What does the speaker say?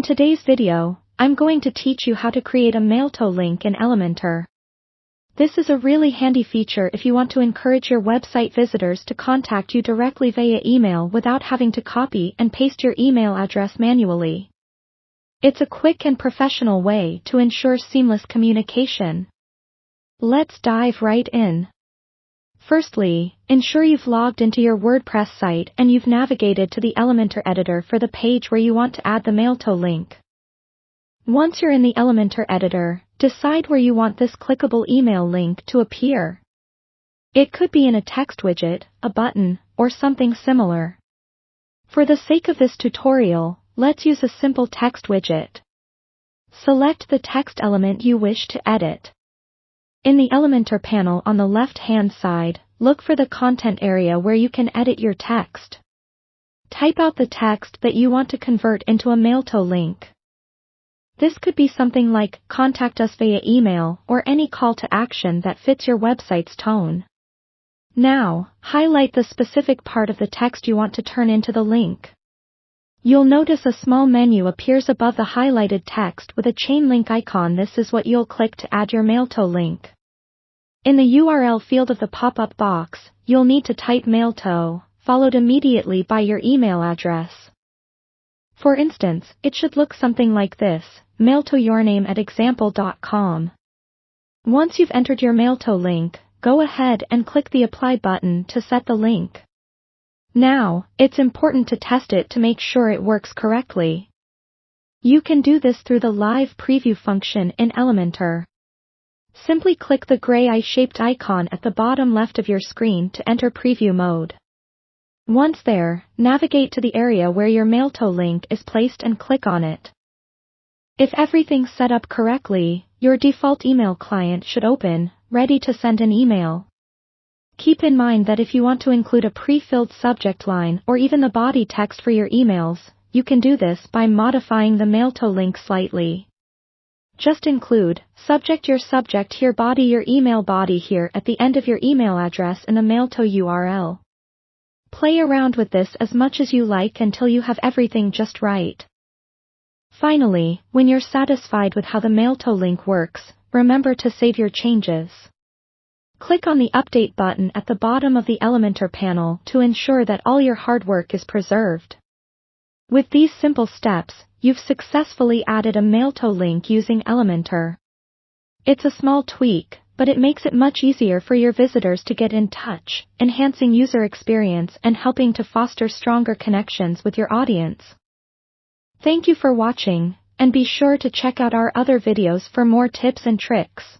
today's video, I'm going to teach you how to create a Mailto link in Elementor. This is a really handy feature if you want to encourage your website visitors to contact you directly via email without having to copy and paste your email address manually. It's a quick and professional way to ensure seamless communication. Let's dive right in. Firstly, ensure you've logged into your WordPress site and you've navigated to the Elementor editor for the page where you want to add the Mailto link. Once you're in the Elementor editor, decide where you want this clickable email link to appear. It could be in a text widget, a button, or something similar. For the sake of this tutorial, let's use a simple text widget. Select the text element you wish to edit. In the Elementor panel on the left-hand side, look for the content area where you can edit your text. Type out the text that you want to convert into a Mailto link. This could be something like, contact us via email, or any call to action that fits your website's tone. Now, highlight the specific part of the text you want to turn into the link. You'll notice a small menu appears above the highlighted text with a chain link icon. This is what you'll click to add your Mailto link. In the URL field of the pop-up box, you'll need to type Mailto, followed immediately by your email address. For instance, it should look something like this, mailtoyourname@example.com. Once you've entered your Mailto link, go ahead and click the Apply button to set the link. Now, it's important to test it to make sure it works correctly. You can do this through the live preview function in Elementor. Simply click the gray eye-shaped icon at the bottom left of your screen to enter preview mode. Once there, navigate to the area where your Mailto link is placed and click on it. If everything's set up correctly, your default email client should open, ready to send an email. Keep in mind that if you want to include a pre-filled subject line or even the body text for your emails, you can do this by modifying the Mailto link slightly. Just include, subject your subject here, body your email body here at the end of your email address in the Mailto URL. Play around with this as much as you like until you have everything just right. Finally, when you're satisfied with how the Mailto link works, remember to save your changes. Click on the Update button at the bottom of the Elementor panel to ensure that all your hard work is preserved. With these simple steps, you've successfully added a Mailto link using Elementor. It's a small tweak, but it makes it much easier for your visitors to get in touch, enhancing user experience and helping to foster stronger connections with your audience. Thank you for watching, and be sure to check out our other videos for more tips and tricks.